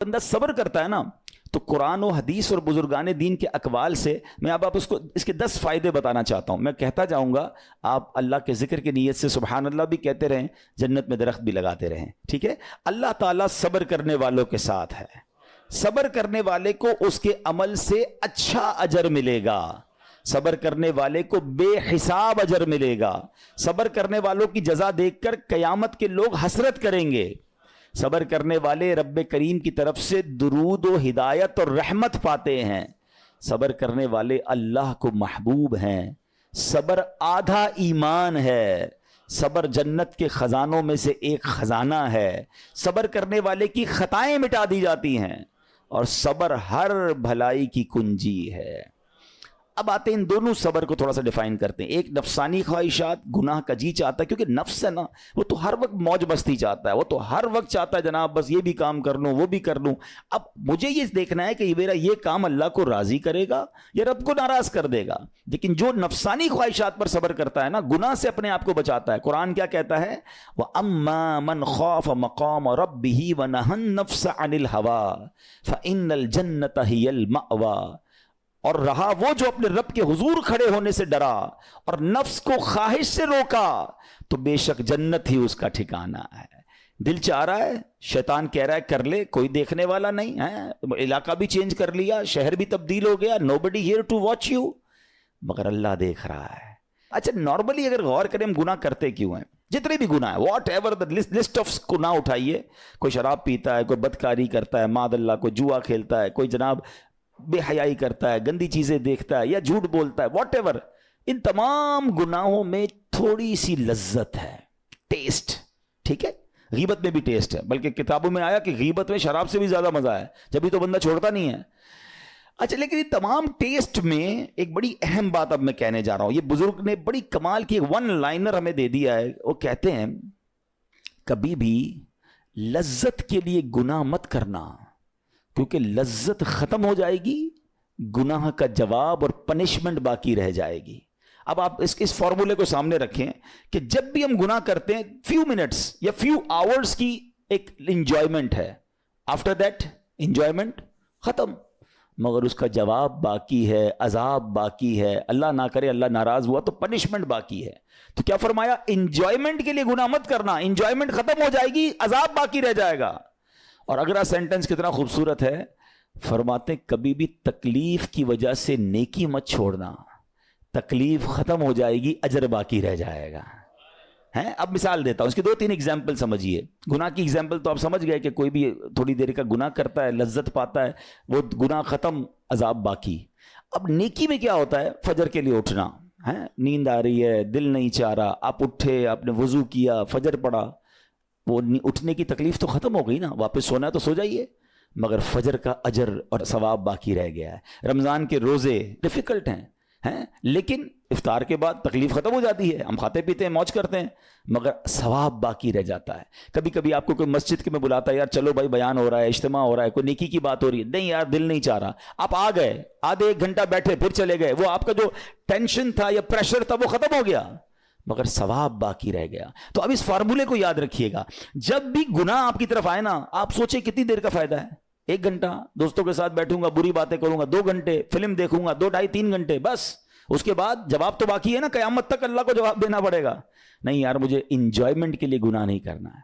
بندہ صبر کرتا ہے نا تو قرآن و حدیث اور بزرگان دین کے اقوال سے میں اب آپ اس کو اس کے 10 فائدے بتانا چاہتا ہوں. میں کہتا جاؤں گا, آپ اللہ کے ذکر کی نیت سے سبحان اللہ بھی کہتے رہیں, جنت میں درخت بھی لگاتے رہیں. ٹھیک ہے. اللہ تعالیٰ صبر کرنے والوں کے ساتھ ہے. صبر کرنے والے کو اس کے عمل سے اچھا اجر ملے گا. صبر کرنے والے کو بے حساب اجر ملے گا. صبر کرنے والوں کی جزا دیکھ کر قیامت کے لوگ حسرت کریں گے. صبر کرنے والے رب کریم کی طرف سے درود و ہدایت اور رحمت پاتے ہیں. صبر کرنے والے اللہ کو محبوب ہیں. صبر آدھا ایمان ہے. صبر جنت کے خزانوں میں سے ایک خزانہ ہے. صبر کرنے والے کی خطائیں مٹا دی جاتی ہیں, اور صبر ہر بھلائی کی کنجی ہے. اب آتے ہیں ان دونوں صبر کو تھوڑا سا ڈیفائن کرتے ہیں. ایک نفسانی خواہشات, گناہ کا جی چاہتا ہے, کیونکہ نفس ہے نا وہ تو ہر وقت موج مستی چاہتا ہے, وہ تو ہر وقت چاہتا ہے جناب بس یہ بھی کام کر لوں وہ بھی کر لوں. اب مجھے یہ دیکھنا ہے کہ میرا یہ کام اللہ کو راضی کرے گا یا رب کو ناراض کر دے گا. لیکن جو نفسانی خواہشات پر صبر کرتا ہے نا, گناہ سے اپنے آپ کو بچاتا ہے. قرآن کیا کہتا ہے؟ وَأَمَّا مَنْ خَافَ مَقَامَ رَبِّهِ وَنَهَى النَّفْسَ عَنِ الْهَوَىٰ فَإِنَّ الْجَنَّةَ هِيَ الْمَأْوَىٰ. اور رہا وہ جو اپنے رب کے حضور کھڑے ہونے سے ڈرا اور نفس کو خواہش سے روکا, تو بے شک جنت ہی اس کا ٹھکانہ ہے. دل چاہ رہا ہے, شیطان کہہ رہا ہے کر لے, کوئی دیکھنے والا نہیں ہے, علاقہ بھی چینج کر لیا, شہر بھی تبدیل ہو گیا, nobody here to watch you, مگر اللہ دیکھ رہا ہے. اچھا نارملی اگر غور کریں ہم گناہ کرتے کیوں ہیں؟ جتنے بھی گناہ ہیں, what ever the list of گناہ اٹھائیے. کوئی شراب پیتا ہے, کوئی بدکاری کرتا ہے معاذ اللہ, کوئی جوا کھیلتا ہے, کوئی جناب بے حیائی کرتا ہے, گندی چیزیں دیکھتا ہے یا جھوٹ بولتا ہے, واٹ ایور. ان تمام گناہوں میں تھوڑی سی لذت ہے, ٹیسٹ. ٹھیک ہے, غیبت میں بھی ٹیسٹ ہے, بلکہ کتابوں میں آیا کہ غیبت میں شراب سے بھی زیادہ مزہ ہے, جبھی تو بندہ چھوڑتا نہیں ہے. اچھا لیکن یہ تمام ٹیسٹ میں ایک بڑی اہم بات اب میں کہنے جا رہا ہوں. یہ بزرگ نے بڑی کمال کی ایک ون لائنر ہمیں دے دیا ہے. وہ کہتے ہیں کبھی بھی لذت کے لیے گناہ مت کرنا, کیونکہ لذت ختم ہو جائے گی, گناہ کا جواب اور پنشمنٹ باقی رہ جائے گی. اب آپ اس فارمولے کو سامنے رکھیں کہ جب بھی ہم گناہ کرتے ہیں فیو منٹس یا فیو آورز کی ایک انجوائمنٹ ہے, آفٹر دیٹ انجوائمنٹ ختم, مگر اس کا جواب باقی ہے, عذاب باقی ہے, اللہ نہ کرے اللہ ناراض ہوا تو پنشمنٹ باقی ہے. تو کیا فرمایا؟ انجوائمنٹ کے لیے گناہ مت کرنا, انجوائمنٹ ختم ہو جائے گی, عذاب باقی رہ جائے گا. اور اگلا سینٹنس کتنا خوبصورت ہے, فرماتے کبھی بھی تکلیف کی وجہ سے نیکی مت چھوڑنا, تکلیف ختم ہو جائے گی, اجر باقی رہ جائے گا. اب مثال دیتا ہوں, اس کی 2-3 ایگزامپل سمجھیے. گناہ کی ایگزامپل تو آپ سمجھ گئے کہ کوئی بھی تھوڑی دیر کا گناہ کرتا ہے, لذت پاتا ہے, وہ گناہ ختم, عذاب باقی. اب نیکی میں کیا ہوتا ہے؟ فجر کے لیے اٹھنا, نیند آ رہی ہے, دل نہیں چاہ رہا, آپ اٹھے, آپ نے وضو کیا, فجر پڑھا, وہ اٹھنے کی تکلیف تو ختم ہو گئی نا, واپس سونا ہے تو سو جائیے, مگر فجر کا اجر اور ثواب باقی رہ گیا ہے. رمضان کے روزے ڈیفیکلٹ ہیں, لیکن افطار کے بعد تکلیف ختم ہو جاتی ہے, ہم کھاتے پیتے ہیں, موج کرتے ہیں, مگر ثواب باقی رہ جاتا ہے. کبھی کبھی آپ کو کوئی مسجد کے میں بلاتا ہے, یار چلو بھائی بیان ہو رہا ہے, اجتماع ہو رہا ہے, کوئی نیکی کی بات ہو رہی ہے, نہیں یار دل نہیں چاہ رہا, آپ آ گئے, آدھے 1 گھنٹہ بیٹھے, پھر چلے گئے, وہ آپ کا جو ٹینشن تھا یا پریشر تھا وہ ختم ہو گیا, مگر ثواب باقی رہ گیا. تو اب اس فارمولے کو یاد رکھیے گا, جب بھی گناہ آپ کی طرف آئے نا, آپ سوچیں کتنی دیر کا فائدہ ہے. 1 گھنٹہ دوستوں کے ساتھ بیٹھوں گا, بری باتیں کروں گا, 2 گھنٹے فلم دیکھوں گا, 2 ڈھائی 3 گھنٹے, بس اس کے بعد جواب تو باقی ہے نا, قیامت تک اللہ کو جواب دینا پڑے گا. نہیں یار مجھے انجوائمنٹ کے لیے گناہ نہیں کرنا ہے.